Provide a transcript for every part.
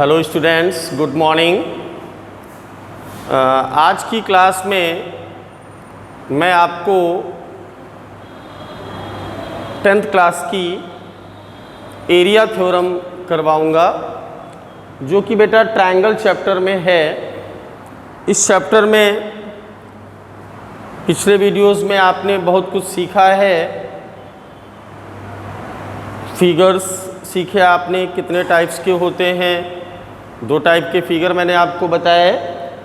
Hello students, good morning. आज की class में मैं आपको 10th क्लास की एरिया थ्योरम करवाऊंगा, जो कि बेटा ट्रायंगल चैप्टर में है। इस चैप्टर में पिछले वीडियोस में आपने बहुत कुछ सीखा है। फिगर्स सीखे आपने, कितने टाइप्स के होते हैं। 2 टाइप के फिगर मैंने आपको बताए,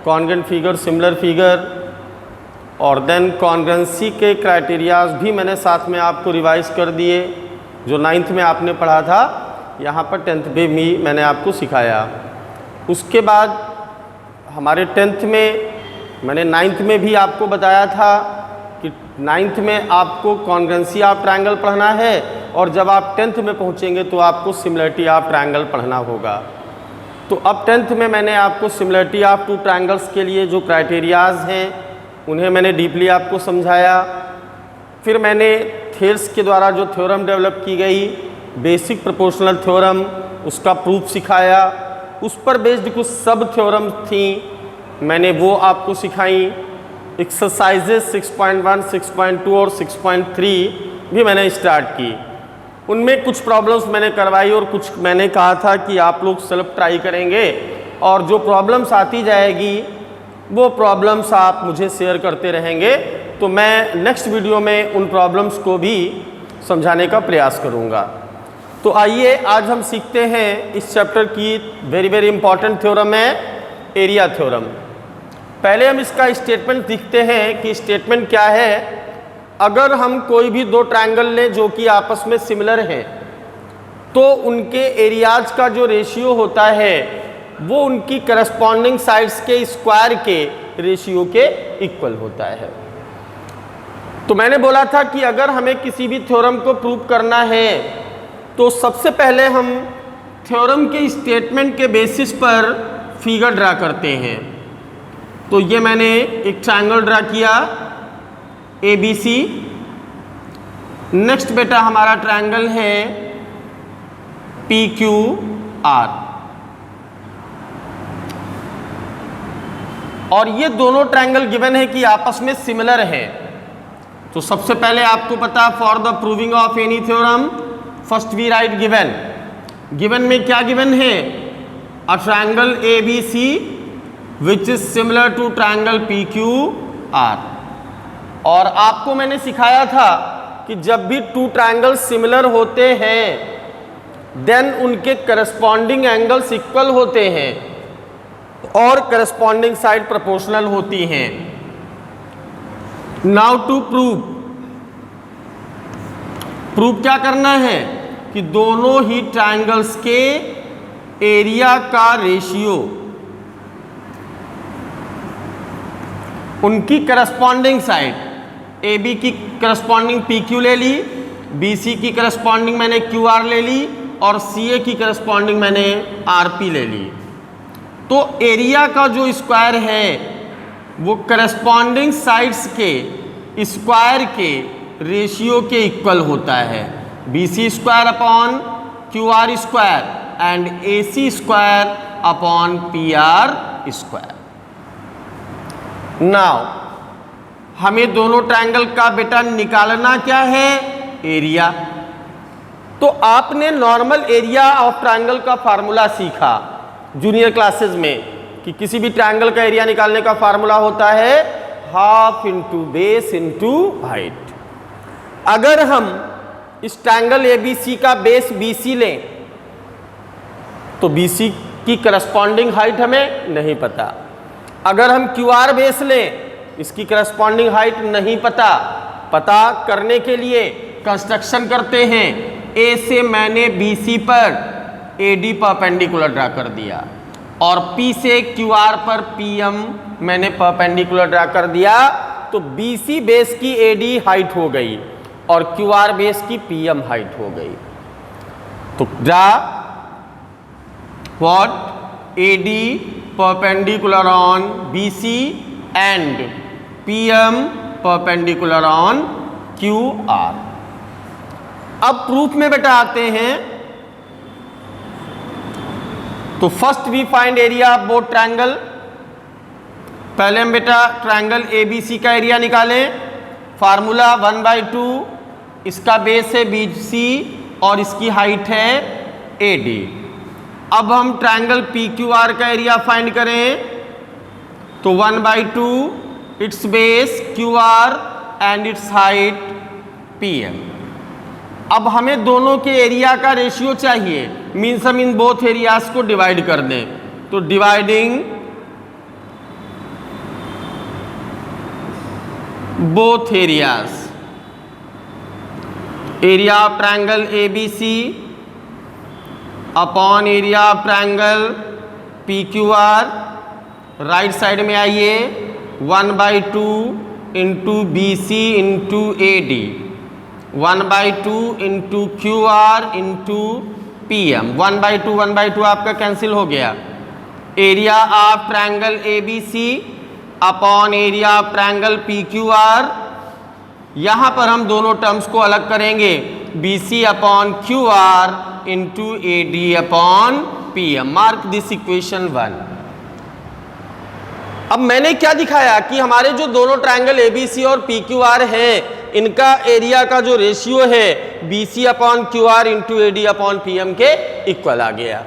कॉन्ग्रुएंट फिगर, सिमिलर फिगर। और देन कॉन्ग्रुएंसी के क्राइटेरियाज भी मैंने साथ में आपको रिवाइज कर दिए, जो 9th में आपने पढ़ा था, यहाँ पर 10th में भी मैंने आपको सिखाया। उसके बाद हमारे 10th में मैंने 9th में भी आपको बताया था कि 9th में आपको कॉन्ग्रुएंसी ऑफ ट्रायंगल पढ़ना है, और जब आप 10th में पहुँचेंगे तो आपको सिमिलरिटी ऑफ ट्रायंगल पढ़ना होगा। तो अब 10th में मैंने आपको सिमिलरिटी ऑफ 2 ट्रायंगल्स के लिए जो क्राइटेरियाज हैं उन्हें मैंने डीपली आपको समझाया। फिर मैंने थेल्स के द्वारा जो थ्योरम डेवलप की गई, बेसिक प्रोपोर्शनल थ्योरम, उसका प्रूफ सिखाया। उस पर बेस्ड कुछ सब थ्योरम थी, मैंने वो आपको सिखाई। एक्सरसाइजेस 6.1, 6.2 और 6.3 भी मैंने स्टार्ट की। उनमें कुछ प्रॉब्लम्स मैंने करवाई और कुछ मैंने कहा था कि आप लोग सेल्फ ट्राई करेंगे, और जो प्रॉब्लम्स आती जाएगी वो प्रॉब्लम्स आप मुझे शेयर करते रहेंगे, तो मैं नेक्स्ट वीडियो में उन प्रॉब्लम्स को भी समझाने का प्रयास करूँगा। तो आइए आज हम सीखते हैं इस चैप्टर की वेरी इंपॉर्टेंट थ्योरम है एरिया थ्योरम। पहले हम इसका स्टेटमेंट देखते हैं कि स्टेटमेंट क्या है। अगर हम कोई भी 2 ट्रायंगल लें जो कि आपस में सिमिलर हैं, तो उनके एरियाज का जो रेशियो होता है वो उनकी करस्पॉन्डिंग साइड्स के स्क्वायर के रेशियो के इक्वल होता है। तो मैंने बोला था कि अगर हमें किसी भी थ्योरम को प्रूव करना है तो सबसे पहले हम थ्योरम के स्टेटमेंट के बेसिस पर फिगर ड्रा करते हैं। तो ये मैंने एक ट्रायंगल ड्रा किया ABC। नेक्स्ट बेटा हमारा ट्रायंगल है PQR, और ये दोनों ट्रायंगल गिवन है कि आपस में सिमिलर है। तो सबसे पहले आपको पता, for the proving of any theorem first we write given. Given में क्या गिवन है? A triangle ABC which is similar to triangle PQR। और आपको मैंने सिखाया था कि जब भी 2 ट्रायंगल सिमिलर होते हैं देन उनके करस्पॉन्डिंग एंगल्स इक्वल होते हैं और करस्पॉन्डिंग साइड प्रोपोर्शनल होती हैं। नाउ टू प्रूव क्या करना है कि दोनों ही ट्रायंगल्स के एरिया का रेशियो उनकी करस्पॉन्डिंग साइड, AB की करस्पॉन्डिंग PQ ले ली, BC की करस्पॉन्डिंग मैंने QR ले ली, और CA की करस्पॉन्डिंग मैंने RP ले ली। तो एरिया का जो स्क्वायर है वो करस्पॉन्डिंग साइड्स के स्क्वायर के रेशियो के इक्वल होता है। BC square upon QR square and AC square upon PR square. Now हमें दोनों ट्रायंगल का बेटा निकालना क्या है? एरिया। तो आपने नॉर्मल एरिया ऑफ ट्रायंगल का फार्मूला सीखा जूनियर क्लासेस में कि किसी भी ट्रायंगल का एरिया निकालने का फार्मूला होता है half into base into height. अगर हम इस ट्रायंगल ABC का बेस BC लें तो BC की करस्पॉन्डिंग हाइट हमें नहीं पता। अगर हम QR बेस लें, इसकी करस्पॉन्डिंग हाइट नहीं पता करने के लिए कंस्ट्रक्शन करते हैं। A से मैंने BC पर AD परपेंडिकुलर ड्रा कर दिया, और P से QR पर PM मैंने परपेंडिकुलर ड्रा कर दिया। तो BC बेस की AD हाइट हो गई और QR बेस की PM हाइट हो गई। तो draw what? AD perpendicular on BC and PM perpendicular on QR। अब प्रूफ में बेटा आते हैं। तो first we find area of both triangle. पहले हम बेटा ट्रायंगल ABC का एरिया निकालें। फार्मूला 1/2, इसका बेस है BC और इसकी हाइट है AD। अब हम ट्रायंगल PQR का एरिया फाइंड करें, तो 1/2 it's base QR and it's height PM। अब हमें दोनों के एरिया का रेशियो चाहिए, मीन्स हम इन बोथ एरियाज को डिवाइड कर दें। तो dividing both areas, area of triangle ABC upon area of triangle PQR। Right side में आइए, 1/2 into BC into AD, 1/2 into QR into PM। 1/2 आपका कैंसिल हो गया। Area of triangle ABC upon area of triangle PQR। यहां पर हम दोनों terms को अलग करेंगे, BC upon QR into AD upon PM। Mark this equation 1। अब मैंने क्या दिखाया कि हमारे जो दोनों ट्रायंगल ABC और PQR है, इनका एरिया का जो रेशियो है BC upon QR into AD upon PM के इक्वल आ गया।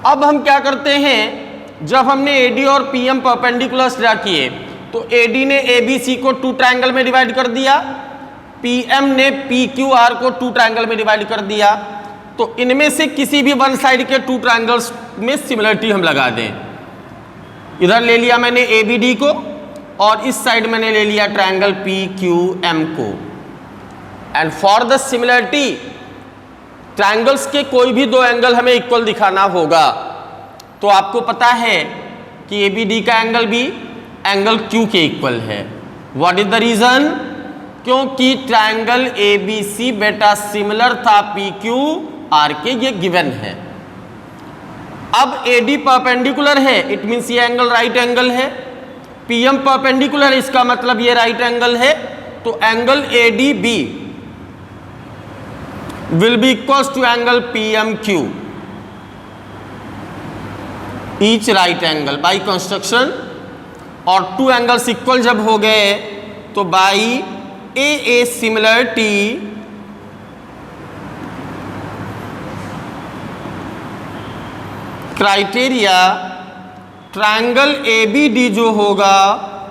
अब हम क्या करते हैं, जब हमने AD और PM परपेंडिकुलर्स ड्रा किए तो AD ने ABC को 2 ट्रायंगल में डिवाइड कर दिया, PM ने PQR को 2 ट्रायंगल में डिवाइड कर दिया। तो इनमें से किसी भी वन साइड के 2 ट्रायंगल्स में सिमिलरिटी हम लगा दें। इधर ले लिया मैंने ABD को और इस साइड मैंने ले लिया ट्रायंगल PQM को। And for the similarity triangles के कोई भी 2 एंगल हमें इक्वल दिखाना होगा। तो आपको पता है कि ABD का एंगल भी एंगल Q के इक्वल है। What is the reason? क्योंकि ट्रायंगल ABC बेटा सिमिलर था PQR के, ये गिवन है। अब AD परपेंडिकुलर है, इट मीन्स ये एंगल राइट एंगल है। PM परपेंडिकुलर है, इसका मतलब ये राइट एंगल है। तो angle ADB will be equals to angle PMQ, each right angle by construction. और 2 एंगल्स इक्वल जब हो गए तो by AA similarity criteria triangle ABD जो होगा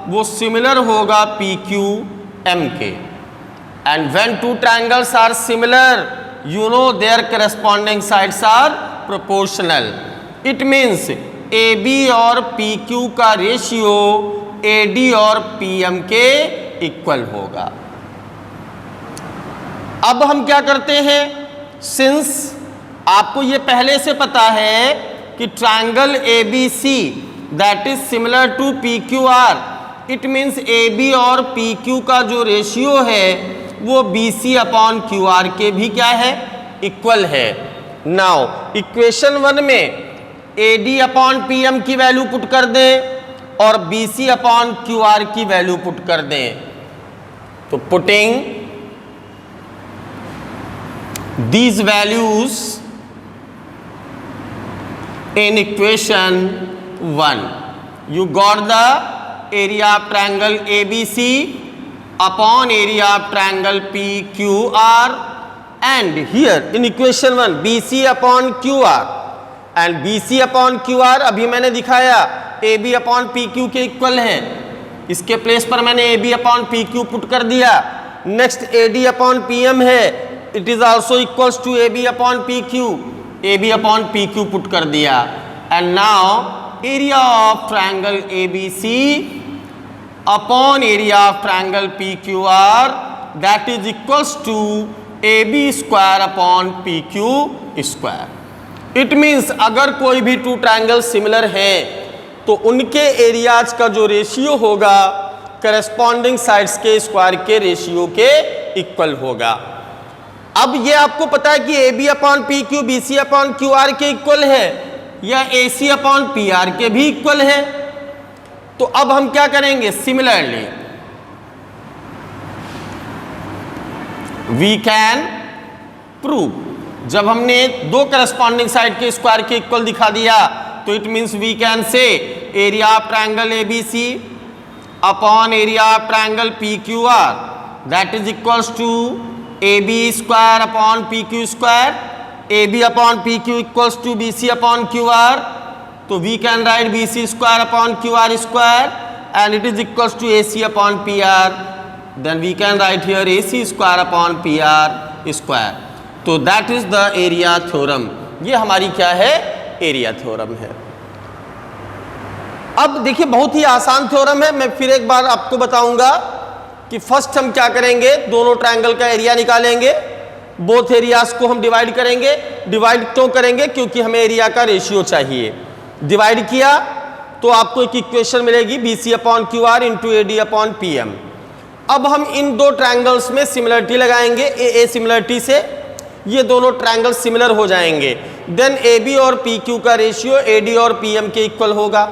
वो सिमिलर होगा PQM के। And when 2 triangles are similar, you know their corresponding sides are proportional. It means AB और PQ का रेशियो AD और PM के इक्वल होगा। अब हम क्या करते हैं, सिंस आपको ये पहले से पता है कि triangle ABC that is similar to PQR, it means AB और PQ का जो रेशियो है वो BC अपॉन QR के भी क्या है, इक्वल है। नाउ इक्वेशन 1 में AD अपॉन PM की वैल्यू पुट कर दें और BC अपॉन QR की वैल्यू पुट कर दें। तो putting these values in equation 1, you got the area of triangle ABC upon area of triangle PQR, and here in equation 1 BC upon QR and BC upon QR अभी मैंने दिखाया AB upon PQ के equal है, इसके place पर मैंने AB upon PQ put कर दिया। नेक्स्ट AD upon PM है, it is also equals to AB upon PQ, AB upon PQ put कर दिया। And now area of triangle ABC upon area of triangle PQR that is equals to AB square upon PQ square. It means अगर कोई भी 2 triangle similar हैं तो उनके areas का जो रेशियो होगा करस्पॉन्डिंग साइड्स के स्क्वायर के रेशियो के इक्वल होगा। अब ये आपको पता है कि AB upon PQ BC upon QR के इक्वल है या AC अपॉन PR के भी इक्वल है। तो अब हम क्या करेंगे, सिमिलरली वी कैन प्रूव जब हमने दो करस्पॉन्डिंग साइड के स्क्वायर के इक्वल दिखा दिया तो it means we can say area of triangle ABC upon area of triangle PQR that is equals to AB square upon PQ square, AB upon PQ equals to BC upon QR, तो we can write BC square upon QR square and it is equals to AC upon PR, then we can write here AC square upon PR square. तो that is the area theorem. ये हमारी क्या है? Area theorem है। अब देखिए बहुत ही आसान थ्योरम है। मैं फिर एक बार आपको बताऊंगा कि फर्स्ट हम क्या करेंगे, दोनों ट्रायंगल का एरिया निकालेंगे, बोथ एरियाज को हम डिवाइड करेंगे। डिवाइड क्यों करेंगे? क्योंकि हमें एरिया का रेशियो चाहिए। डिवाइड किया तो आपको एक इक्वेशन मिलेगी BC upon QR into AD upon PM। अब हम इन दो ट्रायंगल्स में सिमिलरिटी लगाएंगे, AA सिमिलरिटी से ये दोनों ट्रायंगल सिमिलर हो जाएंगे। देन AB और PQ का रेशियो AD और PM के इक्वल होगा।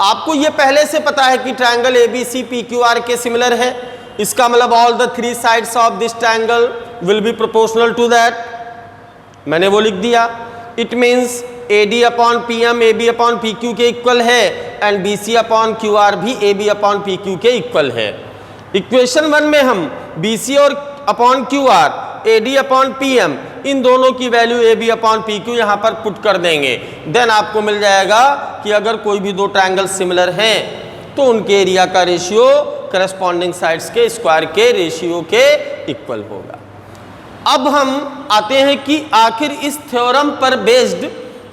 आपको ये पहले से पता है कि ट्रायंगल ABC PQR के सिमिलर है, इसका मतलब all the three sides of this triangle will be proportional to that, मैंने वो लिख दिया। It means AD upon PM AB upon PQ के इक्वल है एंड BC अपॉन QR भी AB अपॉन PQ के इक्वल है। इक्वेशन 1 में हम BC और upon QR AD upon PM इन दोनों की वैल्यू AB अपॉन PQ यहाँ पर पुट कर देंगे। देन आपको मिल जाएगा कि अगर कोई भी दो ट्रायंगल सिमिलर हैं तो उनके एरिया का रेशियो करस्पॉन्डिंग साइड्स के स्क्वायर के रेशियो के इक्वल होगा। अब हम आते हैं कि आखिर इस थ्योरम पर बेस्ड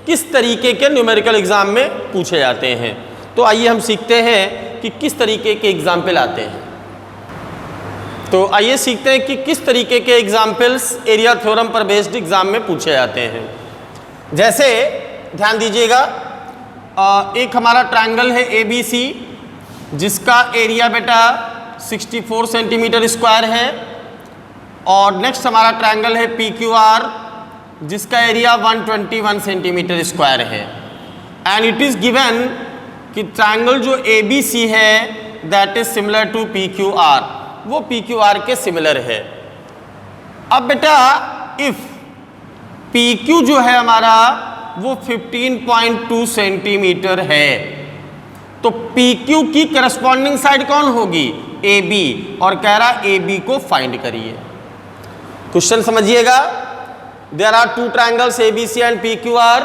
किस तरीके के न्यूमेरिकल एग्जाम में पूछे जाते हैं। तो आइए हम सीखते हैं कि किस तरीके के एग्जाम्पल आते हैं। तो आइए सीखते हैं कि किस तरीके के एग्जाम्पल्स एरिया थ्योरम पर बेस्ड एग्जाम में पूछे जाते हैं। जैसे ध्यान दीजिएगा, एक हमारा ट्रायंगल है ABC जिसका एरिया बेटा 64 सेंटीमीटर स्क्वायर है, और नेक्स्ट हमारा ट्रायंगल है PQR जिसका एरिया 121 सेंटीमीटर स्क्वायर है। एंड इट इज गिवन कि ट्रायंगल जो ABC है that is similar to PQR, वो PQR के सिमिलर है। अब बेटा इफ PQ जो है हमारा वो 15.2 सेंटीमीटर है तो PQ की करस्पॉन्डिंग साइड कौन होगी? AB, और कह रहा AB को फाइंड करिए। क्वेश्चन समझिएगा, there are two triangles ABC and PQR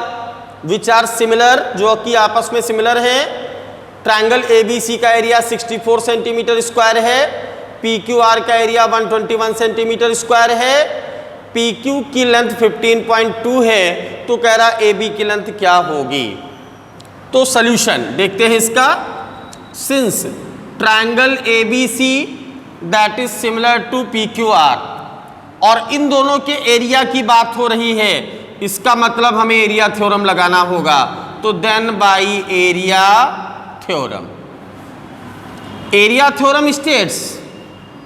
which are similar, जो कि आपस में सिमिलर हैं। ट्रायंगल ABC का एरिया 64 सेंटीमीटर स्क्वायर है, PQR का एरिया 121 सेंटीमीटर स्क्वायर है, PQ की लेंथ 15.2 है, तो कह रहा AB की लेंथ क्या होगी। तो सॉल्यूशन देखते हैं इसका। Since triangle ABC that is similar to PQR और इन दोनों के एरिया की बात हो रही है, इसका मतलब हमें एरिया थ्योरम लगाना होगा। तो then by area theorem, area theorem states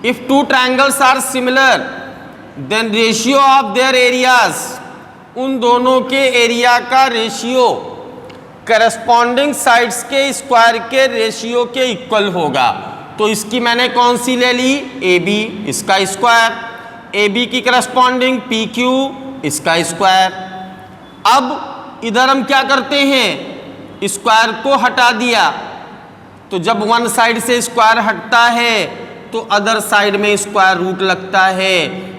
if two triangles are similar then ratio of their areas, उन दोनों के एरिया का रेशियो करस्पॉन्डिंग साइड्स के स्क्वायर के रेशियो के इक्वल होगा। तो इसकी मैंने कौन सी ले ली? AB, इसका स्क्वायर, AB की करस्पॉन्डिंग PQ, इसका स्क्वायर। अब इधर हम क्या करते हैं, स्क्वायर को हटा दिया, तो जब वन साइड से स्क्वायर हटता है तो अदर साइड में स्क्वायर रूट लगता है।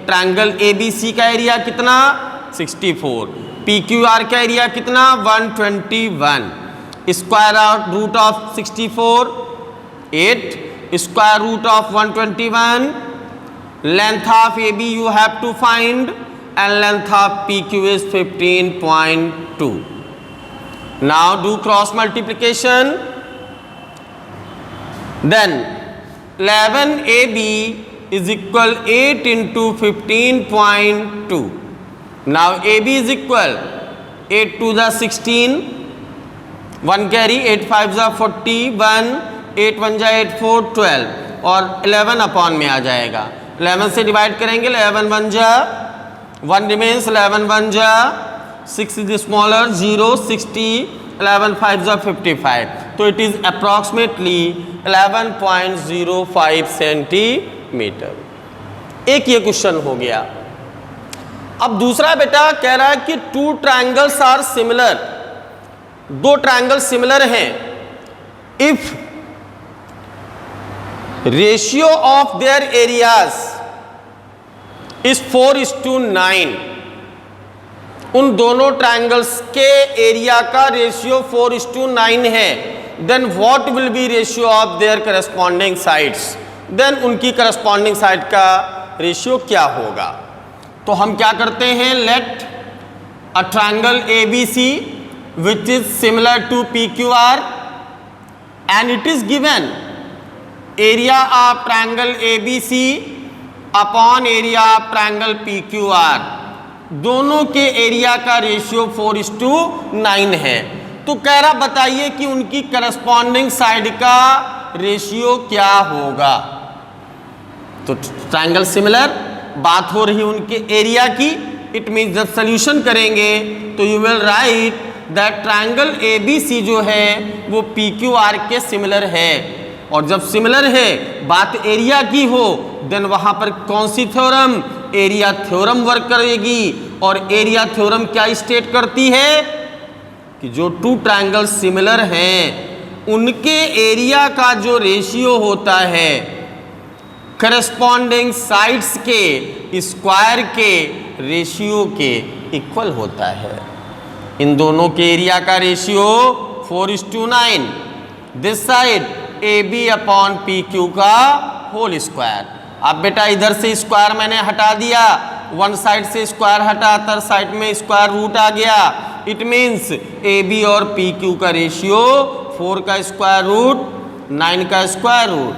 ट्रायंगल ABC का एरिया कितना? 64, PQR का एरिया कितना? 121, square root of 64 8, square root of 121, length of AB you have to find and length of PQ is 15.2। Now do cross multiplication, then 11AB is equal 8 into 15.2. Now AB is equal 8 to the 16, 1 carry, 8 5 जा 41, 8 1 जा 8 4 12 और 11 upon में आ जाएगा। 11 से divide करेंगे, 11 1 जा 1 remains, 11 1 जा 6 is smaller 0 60, 11 5 जा 55, तो इट इज अप्रॉक्सीमेटली 11.05 सेंटीमीटर। एक ये क्वेश्चन हो गया। अब दूसरा बेटा कह रहा है कि टू ट्रायंगल्स आर सिमिलर, दो ट्रायंगल सिमिलर हैं if ratio of there areas is 4:9। उन दोनों ट्रायंगल्स के एरिया का रेशियो 4:9 है, then what will be ratio of their corresponding sides, then उनकी करस्पॉन्डिंग साइड का रेशियो क्या होगा। तो हम क्या करते हैं, let a triangle ABC which is similar to PQR and it is given area of triangle ABC upon area of triangle PQR, दोनों के एरिया का रेशियो 4:9 है। तो कह रहा बताइए कि उनकी करस्पॉन्डिंग साइड का रेशियो क्या होगा। तो ट्रायंगल सिमिलर, बात हो रही उनके एरिया की, इट मीन्स जब सोल्यूशन करेंगे तो you will write that triangle ABC जो है वो PQR के सिमिलर है। और जब सिमिलर है, बात एरिया की हो, देन वहां पर कौन सी थ्योरम, एरिया थ्योरम वर्क करेगी। और एरिया थ्योरम क्या स्टेट करती है कि जो टू ट्रायंगल सिमिलर हैं उनके एरिया का जो रेशियो होता है करस्पॉन्डिंग साइड्स के स्क्वायर के रेशियो के इक्वल होता है। इन दोनों के एरिया का ratio 4:9, this side AB upon PQ का होल स्क्वायर। अब बेटा इधर से स्क्वायर मैंने हटा दिया, वन साइड से स्क्वायर हटा, अदर साइड में स्क्वायर रूट आ गया। इट मीन्स AB और PQ का रेशियो 4 का स्क्वायर रूट 9 का स्क्वायर रूट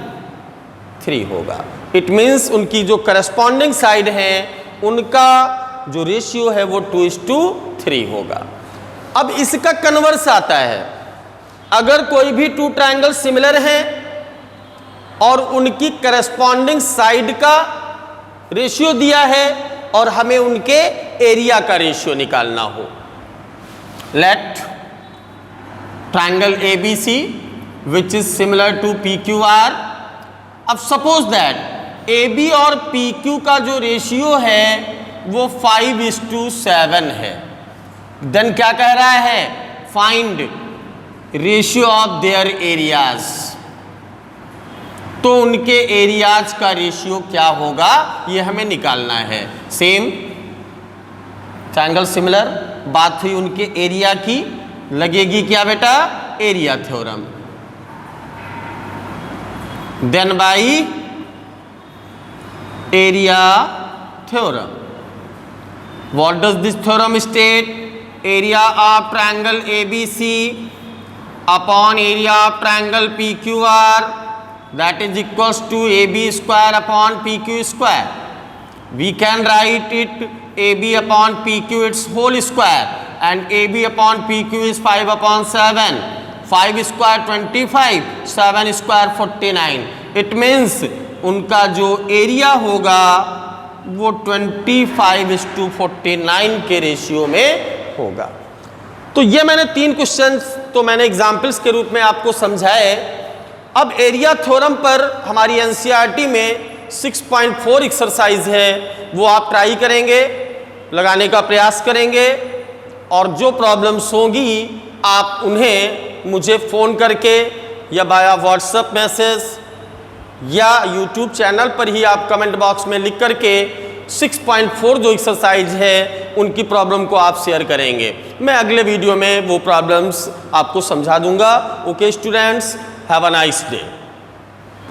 3 होगा। इट मीन्स उनकी जो करस्पॉन्डिंग साइड है उनका जो रेशियो है वो 2:3 होगा। अब इसका कन्वर्स आता है, अगर कोई भी टू ट्रायंगल सिमिलर हैं और उनकी करस्पॉन्डिंग साइड का रेशियो दिया है और हमें उनके एरिया का रेशियो निकालना हो, let triangle ABC which is similar to PQR। अब सपोज दैट AB और PQ का जो रेशियो है वो 5:7 है, देन क्या कह रहा है, find ratio of there areas. तो उनके एरियाज का रेशियो क्या होगा ये हमें निकालना है। सेम ट्रायंगल सिमिलर, बात हुई उनके एरिया की, लगेगी क्या बेटा, area theorem. Then by area theorem, what does this theorem state, area of triangle ABC upon area of triangle PQR that is equals to AB square upon PQ square. We can write it AB upon PQ its whole square and AB upon PQ is 5/7. 5 square 25, 7 square 49. It means उनका जो area होगा वो 25:49 के ratio में होगा। तो ये मैंने 3 क्वेश्चंस तो मैंने एग्जाम्पल्स के रूप में आपको समझाए। अब एरिया थ्योरम पर हमारी NCERT में 6.4 एक्सरसाइज है, वो आप ट्राई करेंगे, लगाने का प्रयास करेंगे और जो प्रॉब्लम्स होंगी आप उन्हें मुझे फ़ोन करके या बाया व्हाट्सएप मैसेज या यूट्यूब चैनल पर ही आप कमेंट बॉक्स में लिख करके 6.4 जो एक्सरसाइज है उनकी प्रॉब्लम को आप शेयर करेंगे। मैं अगले वीडियो में वो प्रॉब्लम्स आपको समझा दूंगा। Okay students, have a nice day.